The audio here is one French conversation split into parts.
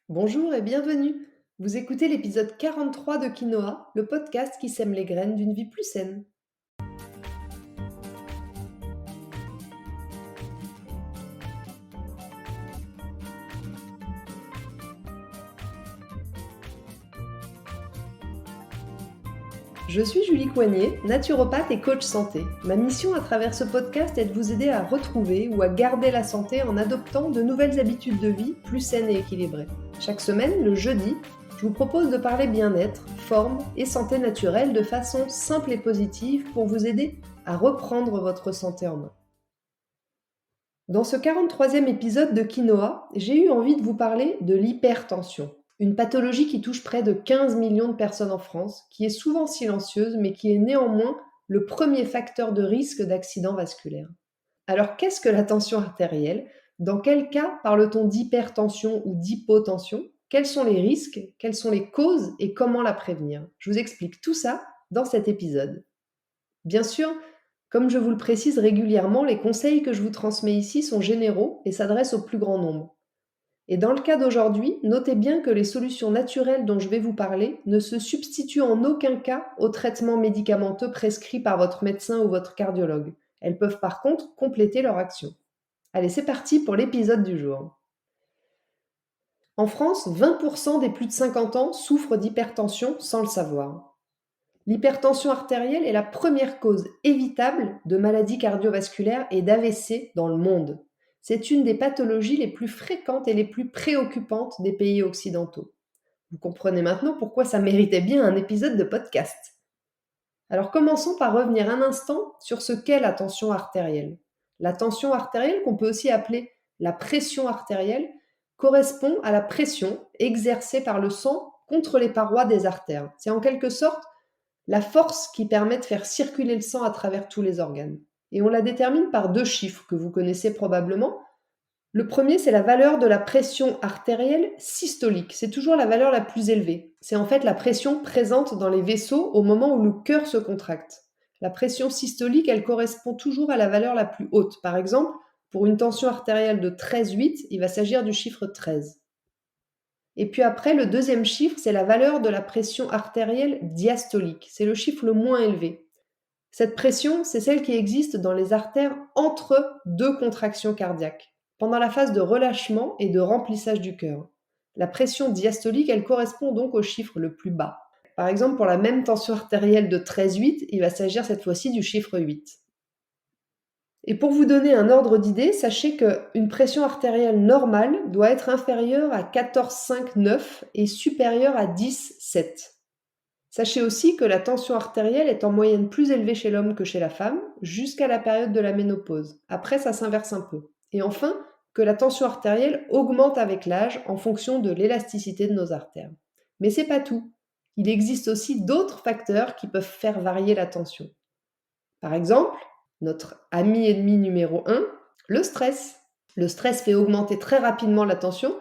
Bonjour et bienvenue. Vous écoutez l'épisode 43 de Quinoa, le podcast qui sème les graines d'une vie plus saine. Je suis Julie Coignet, naturopathe et coach santé. Ma mission à travers ce podcast est de vous aider à retrouver ou à garder la santé en adoptant de nouvelles habitudes de vie plus saines et équilibrées. Chaque semaine, le jeudi, je vous propose de parler bien-être, forme et santé naturelle de façon simple et positive pour vous aider à reprendre votre santé en main. Dans ce 43e épisode de Quinoa, j'ai eu envie de vous parler de l'hypertension, une pathologie qui touche près de 15 millions de personnes en France, qui est souvent silencieuse, mais qui est néanmoins le premier facteur de risque d'accident vasculaire. Alors qu'est-ce que la tension artérielle? Dans quel cas parle-t-on d'hypertension ou d'hypotension? Quels sont les risques? Quelles sont les causes et comment la prévenir? Je vous explique tout ça dans cet épisode. Bien sûr, comme je vous le précise régulièrement, les conseils que je vous transmets ici sont généraux et s'adressent au plus grand nombre. Et dans le cas d'aujourd'hui, notez bien que les solutions naturelles dont je vais vous parler ne se substituent en aucun cas aux traitements médicamenteux prescrits par votre médecin ou votre cardiologue. Elles peuvent par contre compléter leur action. Allez, c'est parti pour l'épisode du jour. En France, 20% des plus de 50 ans souffrent d'hypertension sans le savoir. L'hypertension artérielle est la première cause évitable de maladies cardiovasculaires et d'AVC dans le monde. C'est une des pathologies les plus fréquentes et les plus préoccupantes des pays occidentaux. Vous comprenez maintenant pourquoi ça méritait bien un épisode de podcast. Alors commençons par revenir un instant sur ce qu'est la tension artérielle. La tension artérielle, qu'on peut aussi appeler la pression artérielle, correspond à la pression exercée par le sang contre les parois des artères. C'est en quelque sorte la force qui permet de faire circuler le sang à travers tous les organes. Et on la détermine par deux chiffres que vous connaissez probablement. Le premier, c'est la valeur de la pression artérielle systolique. C'est toujours la valeur la plus élevée. C'est en fait la pression présente dans les vaisseaux au moment où le cœur se contracte. La pression systolique, elle correspond toujours à la valeur la plus haute. Par exemple, pour une tension artérielle de 13,8, il va s'agir du chiffre 13. Et puis après, le deuxième chiffre, c'est la valeur de la pression artérielle diastolique. C'est le chiffre le moins élevé. Cette pression, c'est celle qui existe dans les artères entre deux contractions cardiaques, pendant la phase de relâchement et de remplissage du cœur. La pression diastolique, elle correspond donc au chiffre le plus bas. Par exemple, pour la même tension artérielle de 13,8, il va s'agir cette fois-ci du chiffre 8. Et pour vous donner un ordre d'idée, sachez qu'une pression artérielle normale doit être inférieure à 14,5-9 et supérieure à 10,7. Sachez aussi que la tension artérielle est en moyenne plus élevée chez l'homme que chez la femme, jusqu'à la période de la ménopause. Après, ça s'inverse un peu. Et enfin, que la tension artérielle augmente avec l'âge en fonction de l'élasticité de nos artères. Mais c'est pas tout. Il existe aussi d'autres facteurs qui peuvent faire varier la tension. Par exemple, notre ami ennemi numéro 1, le stress. Le stress fait augmenter très rapidement la tension,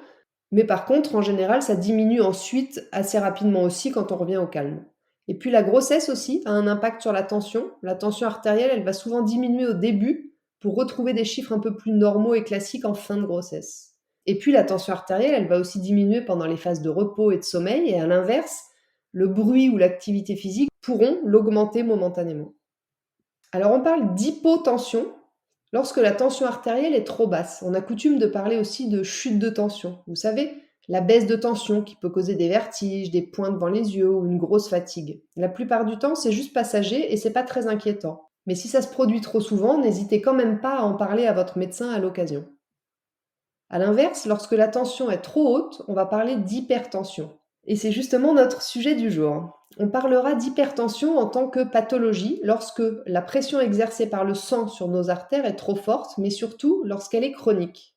mais par contre, en général, ça diminue ensuite assez rapidement aussi quand on revient au calme. Et puis la grossesse aussi a un impact sur la tension. La tension artérielle, elle va souvent diminuer au début pour retrouver des chiffres un peu plus normaux et classiques en fin de grossesse. Et puis la tension artérielle, elle va aussi diminuer pendant les phases de repos et de sommeil, et à l'inverse, le bruit ou l'activité physique pourront l'augmenter momentanément. Alors on parle d'hypotension lorsque la tension artérielle est trop basse. On a coutume de parler aussi de chute de tension. Vous savez, la baisse de tension qui peut causer des vertiges, des points devant les yeux ou une grosse fatigue. La plupart du temps, c'est juste passager et c'est pas très inquiétant. Mais si ça se produit trop souvent, n'hésitez quand même pas à en parler à votre médecin à l'occasion. À l'inverse, lorsque la tension est trop haute, on va parler d'hypertension. Et c'est justement notre sujet du jour. On parlera d'hypertension en tant que pathologie lorsque la pression exercée par le sang sur nos artères est trop forte, mais surtout lorsqu'elle est chronique.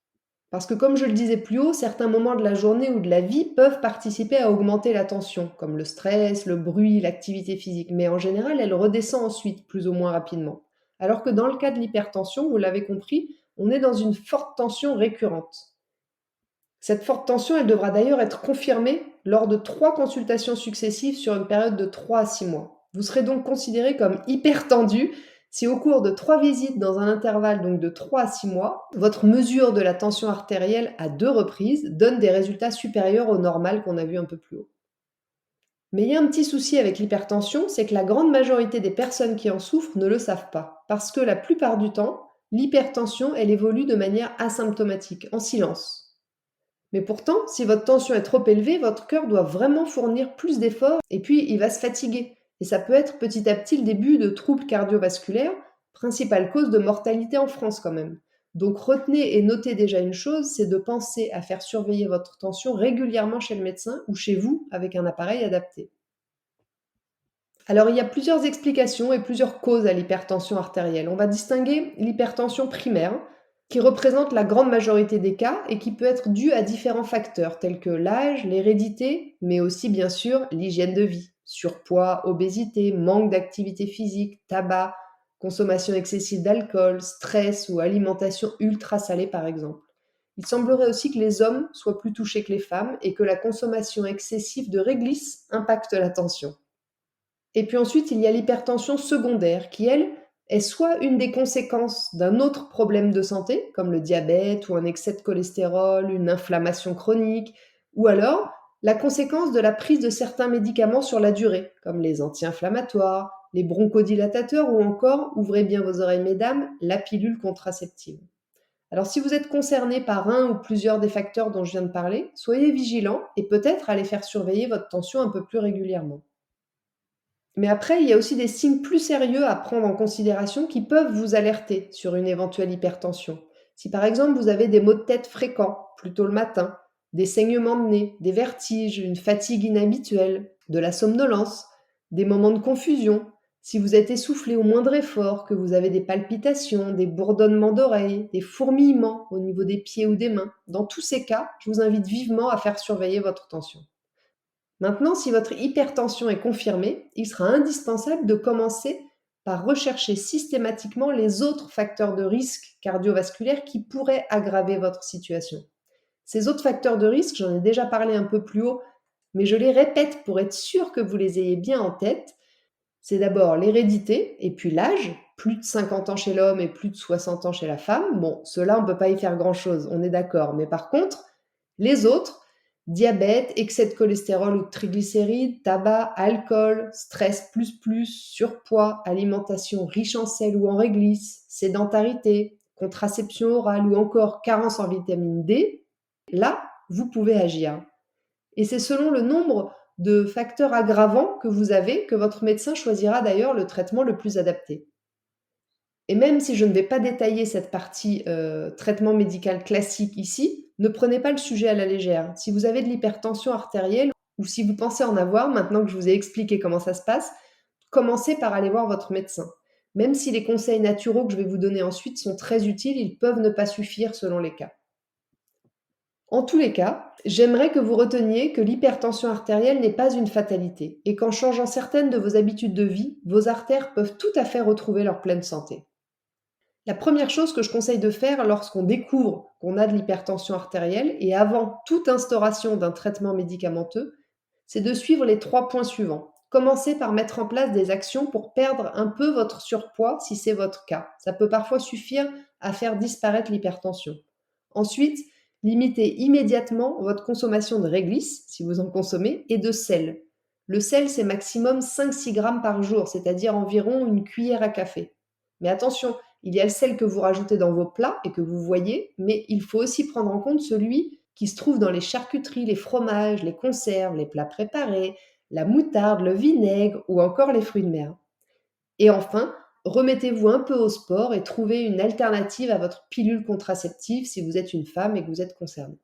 Parce que comme je le disais plus haut, certains moments de la journée ou de la vie peuvent participer à augmenter la tension, comme le stress, le bruit, l'activité physique, mais en général, elle redescend ensuite, plus ou moins rapidement. Alors que dans le cas de l'hypertension, vous l'avez compris, on est dans une forte tension récurrente. Cette forte tension, elle devra d'ailleurs être confirmée lors de 3 consultations successives sur une période de 3 à 6 mois. Vous serez donc considéré comme hypertendu Si au cours de 3 visites dans un intervalle donc de 3 à 6 mois, votre mesure de la tension artérielle à 2 reprises donne des résultats supérieurs au normal qu'on a vu un peu plus haut. Mais il y a un petit souci avec l'hypertension, c'est que la grande majorité des personnes qui en souffrent ne le savent pas. Parce que la plupart du temps, l'hypertension, elle évolue de manière asymptomatique, en silence. Mais pourtant, si votre tension est trop élevée, votre cœur doit vraiment fournir plus d'efforts et puis il va se fatiguer. Et ça peut être petit à petit le début de troubles cardiovasculaires, principale cause de mortalité en France quand même. Donc retenez et notez déjà une chose, c'est de penser à faire surveiller votre tension régulièrement chez le médecin ou chez vous avec un appareil adapté. Alors, il y a plusieurs explications et plusieurs causes à l'hypertension artérielle. On va distinguer l'hypertension primaire, qui représente la grande majorité des cas et qui peut être due à différents facteurs tels que l'âge, l'hérédité, mais aussi bien sûr l'hygiène de vie, surpoids, obésité, manque d'activité physique, tabac, consommation excessive d'alcool, stress ou alimentation ultra salée par exemple. Il semblerait aussi que les hommes soient plus touchés que les femmes et que la consommation excessive de réglisse impacte la tension. Et puis ensuite, il y a l'hypertension secondaire qui, elle, est soit une des conséquences d'un autre problème de santé, comme le diabète ou un excès de cholestérol, une inflammation chronique, ou alors la conséquence de la prise de certains médicaments sur la durée, comme les anti-inflammatoires, les bronchodilatateurs ou encore, ouvrez bien vos oreilles mesdames, la pilule contraceptive. Alors si vous êtes concerné par un ou plusieurs des facteurs dont je viens de parler, soyez vigilant et peut-être allez faire surveiller votre tension un peu plus régulièrement. Mais après, il y a aussi des signes plus sérieux à prendre en considération qui peuvent vous alerter sur une éventuelle hypertension. Si par exemple vous avez des maux de tête fréquents, plutôt le matin, des saignements de nez, des vertiges, une fatigue inhabituelle, de la somnolence, des moments de confusion, si vous êtes essoufflé au moindre effort, que vous avez des palpitations, des bourdonnements d'oreilles, des fourmillements au niveau des pieds ou des mains, dans tous ces cas, je vous invite vivement à faire surveiller votre tension. Maintenant, si votre hypertension est confirmée, il sera indispensable de commencer par rechercher systématiquement les autres facteurs de risque cardiovasculaire qui pourraient aggraver votre situation. Ces autres facteurs de risque, j'en ai déjà parlé un peu plus haut, mais je les répète pour être sûr que vous les ayez bien en tête. C'est d'abord l'hérédité et puis l'âge, plus de 50 ans chez l'homme et plus de 60 ans chez la femme. Bon, cela, on ne peut pas y faire grand-chose, on est d'accord. Mais par contre, les autres, diabète, excès de cholestérol ou de triglycérides, tabac, alcool, stress surpoids, alimentation riche en sel ou en réglisse, sédentarité, contraception orale ou encore carence en vitamine D, là, vous pouvez agir. Et c'est selon le nombre de facteurs aggravants que vous avez que votre médecin choisira d'ailleurs le traitement le plus adapté. Et même si je ne vais pas détailler cette partie traitement médical classique ici, ne prenez pas le sujet à la légère. Si vous avez de l'hypertension artérielle ou si vous pensez en avoir, maintenant que je vous ai expliqué comment ça se passe, commencez par aller voir votre médecin. Même si les conseils naturaux que je vais vous donner ensuite sont très utiles, ils peuvent ne pas suffire selon les cas. En tous les cas, j'aimerais que vous reteniez que l'hypertension artérielle n'est pas une fatalité et qu'en changeant certaines de vos habitudes de vie, vos artères peuvent tout à fait retrouver leur pleine santé. La première chose que je conseille de faire lorsqu'on découvre qu'on a de l'hypertension artérielle et avant toute instauration d'un traitement médicamenteux, c'est de suivre les 3 points suivants. Commencez par mettre en place des actions pour perdre un peu votre surpoids si c'est votre cas. Ça peut parfois suffire à faire disparaître l'hypertension. Ensuite, limitez immédiatement votre consommation de réglisse, si vous en consommez, et de sel. Le sel, c'est maximum 5-6 grammes par jour, c'est-à-dire environ une cuillère à café. Mais attention, il y a le sel que vous rajoutez dans vos plats et que vous voyez, mais il faut aussi prendre en compte celui qui se trouve dans les charcuteries, les fromages, les conserves, les plats préparés, la moutarde, le vinaigre ou encore les fruits de mer. Et enfin, remettez-vous un peu au sport et trouvez une alternative à votre pilule contraceptive si vous êtes une femme et que vous êtes concernée.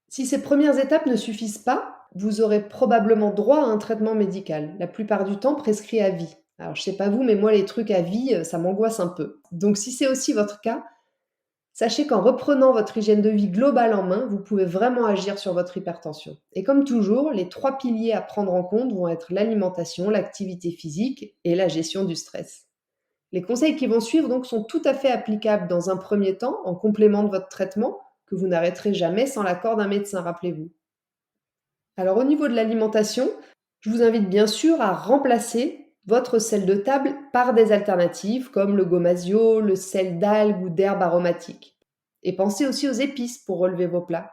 Si ces premières étapes ne suffisent pas, vous aurez probablement droit à un traitement médical, la plupart du temps prescrit à vie. Alors je sais pas vous, mais moi les trucs à vie, ça m'angoisse un peu. Donc si c'est aussi votre cas, sachez qu'en reprenant votre hygiène de vie globale en main, vous pouvez vraiment agir sur votre hypertension. Et comme toujours, les 3 piliers à prendre en compte vont être l'alimentation, l'activité physique et la gestion du stress. Les conseils qui vont suivre donc sont tout à fait applicables dans un premier temps, en complément de votre traitement, que vous n'arrêterez jamais sans l'accord d'un médecin, rappelez-vous. Alors au niveau de l'alimentation, je vous invite bien sûr à remplacer votre sel de table par des alternatives comme le gomasio, le sel d'algues ou d'herbes aromatiques. Et pensez aussi aux épices pour relever vos plats.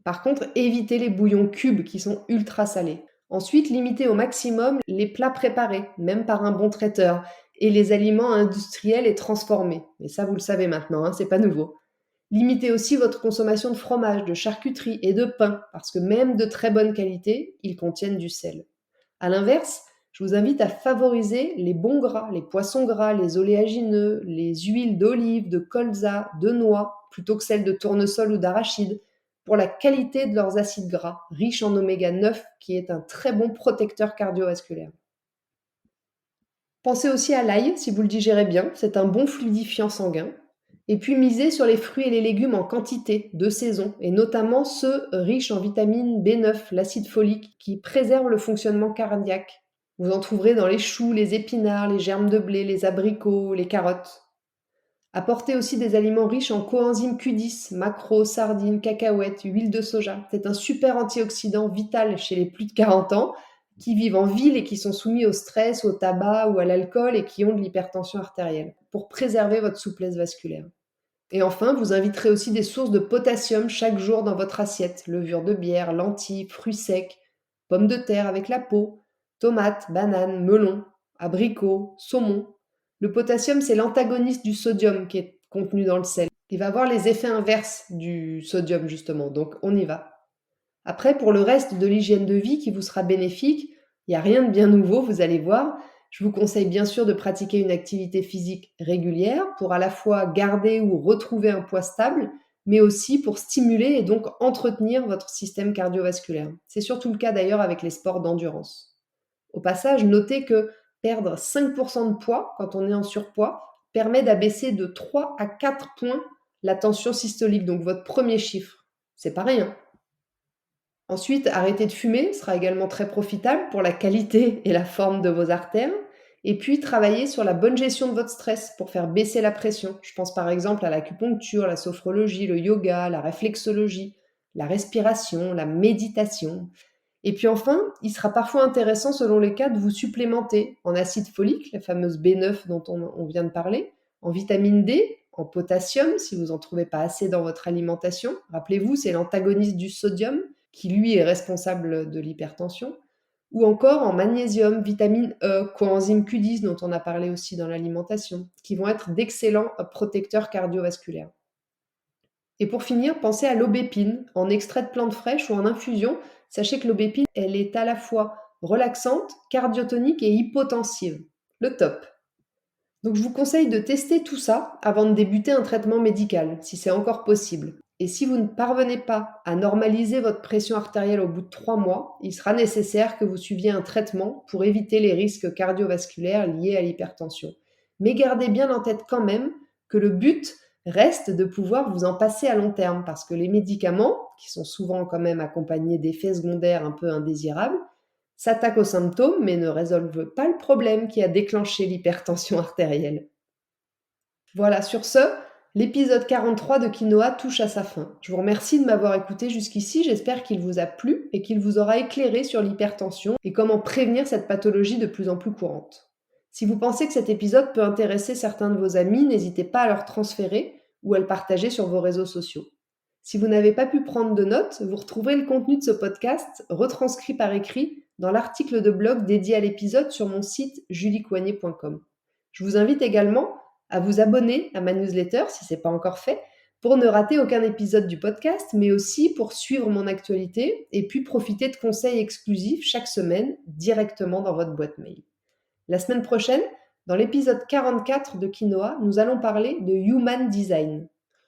Par contre, évitez les bouillons cubes qui sont ultra salés. Ensuite, limitez au maximum les plats préparés, même par un bon traiteur, et les aliments industriels et transformés. Mais ça, vous le savez maintenant, c'est pas nouveau. Limitez aussi votre consommation de fromage, de charcuterie et de pain, parce que même de très bonne qualité, ils contiennent du sel. A l'inverse, je vous invite à favoriser les bons gras, les poissons gras, les oléagineux, les huiles d'olive, de colza, de noix, plutôt que celles de tournesol ou d'arachide, pour la qualité de leurs acides gras, riches en oméga 9, qui est un très bon protecteur cardiovasculaire. Pensez aussi à l'ail, si vous le digérez bien, c'est un bon fluidifiant sanguin. Et puis misez sur les fruits et les légumes en quantité, de saison, et notamment ceux riches en vitamine B9, l'acide folique, qui préserve le fonctionnement cardiaque. Vous en trouverez dans les choux, les épinards, les germes de blé, les abricots, les carottes. Apportez aussi des aliments riches en coenzyme Q10, maquereaux, sardines, cacahuètes, huile de soja. C'est un super antioxydant vital chez les plus de 40 ans qui vivent en ville et qui sont soumis au stress, au tabac ou à l'alcool et qui ont de l'hypertension artérielle, pour préserver votre souplesse vasculaire. Et enfin, vous inviterez aussi des sources de potassium chaque jour dans votre assiette. Levure de bière, lentilles, fruits secs, pommes de terre avec la peau, tomates, bananes, melons, abricots, saumon. Le potassium, c'est l'antagoniste du sodium qui est contenu dans le sel. Il va avoir les effets inverses du sodium justement, donc on y va. Après, pour le reste de l'hygiène de vie qui vous sera bénéfique, il n'y a rien de bien nouveau, vous allez voir. Je vous conseille bien sûr de pratiquer une activité physique régulière pour à la fois garder ou retrouver un poids stable, mais aussi pour stimuler et donc entretenir votre système cardiovasculaire. C'est surtout le cas d'ailleurs avec les sports d'endurance. Au passage, notez que perdre 5% de poids quand on est en surpoids permet d'abaisser de 3 à 4 points la tension systolique, donc votre premier chiffre. C'est pas rien. Ensuite, arrêter de fumer sera également très profitable pour la qualité et la forme de vos artères. Et puis, travailler sur la bonne gestion de votre stress pour faire baisser la pression. Je pense par exemple à l'acupuncture, la sophrologie, le yoga, la réflexologie, la respiration, la méditation. Et puis enfin, il sera parfois intéressant selon les cas de vous supplémenter en acide folique, la fameuse B9 dont on vient de parler, en vitamine D, en potassium si vous n'en trouvez pas assez dans votre alimentation. Rappelez-vous, c'est l'antagoniste du sodium qui lui est responsable de l'hypertension, ou encore en magnésium, vitamine E, coenzyme Q10 dont on a parlé aussi dans l'alimentation, qui vont être d'excellents protecteurs cardiovasculaires. Et pour finir, pensez à l'aubépine, en extrait de plantes fraîches ou en infusion. Sachez que l'aubépine, elle est à la fois relaxante, cardiotonique et hypotensive. Le top. Donc je vous conseille de tester tout ça avant de débuter un traitement médical, si c'est encore possible. Et si vous ne parvenez pas à normaliser votre pression artérielle au bout de 3 mois, il sera nécessaire que vous suiviez un traitement pour éviter les risques cardiovasculaires liés à l'hypertension. Mais gardez bien en tête quand même que le but reste de pouvoir vous en passer à long terme, parce que les médicaments, qui sont souvent quand même accompagnés d'effets secondaires un peu indésirables, s'attaquent aux symptômes mais ne résolvent pas le problème qui a déclenché l'hypertension artérielle. Voilà, sur ce, l'épisode 43 de Quinoa touche à sa fin. Je vous remercie de m'avoir écouté jusqu'ici, j'espère qu'il vous a plu et qu'il vous aura éclairé sur l'hypertension et comment prévenir cette pathologie de plus en plus courante. Si vous pensez que cet épisode peut intéresser certains de vos amis, n'hésitez pas à leur transférer ou à le partager sur vos réseaux sociaux. Si vous n'avez pas pu prendre de notes, vous retrouverez le contenu de ce podcast retranscrit par écrit dans l'article de blog dédié à l'épisode sur mon site juliecoignet.com. Je vous invite également à vous abonner à ma newsletter si ce n'est pas encore fait pour ne rater aucun épisode du podcast, mais aussi pour suivre mon actualité et puis profiter de conseils exclusifs chaque semaine directement dans votre boîte mail. La semaine prochaine, dans l'épisode 44 de Quinoa, nous allons parler de Human Design.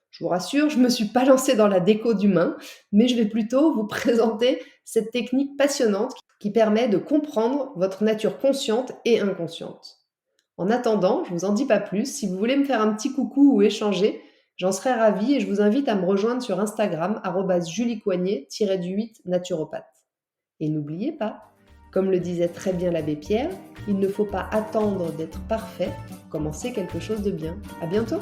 Je vous rassure, je ne me suis pas lancée dans la déco d'humain, mais je vais plutôt vous présenter cette technique passionnante qui permet de comprendre votre nature consciente et inconsciente. En attendant, je ne vous en dis pas plus. Si vous voulez me faire un petit coucou ou échanger, j'en serais ravie et je vous invite à me rejoindre sur Instagram @juliecoignet-8 naturopathe. Et n'oubliez pas, comme le disait très bien l'abbé Pierre, il ne faut pas attendre d'être parfait pour commencer quelque chose de bien. À bientôt!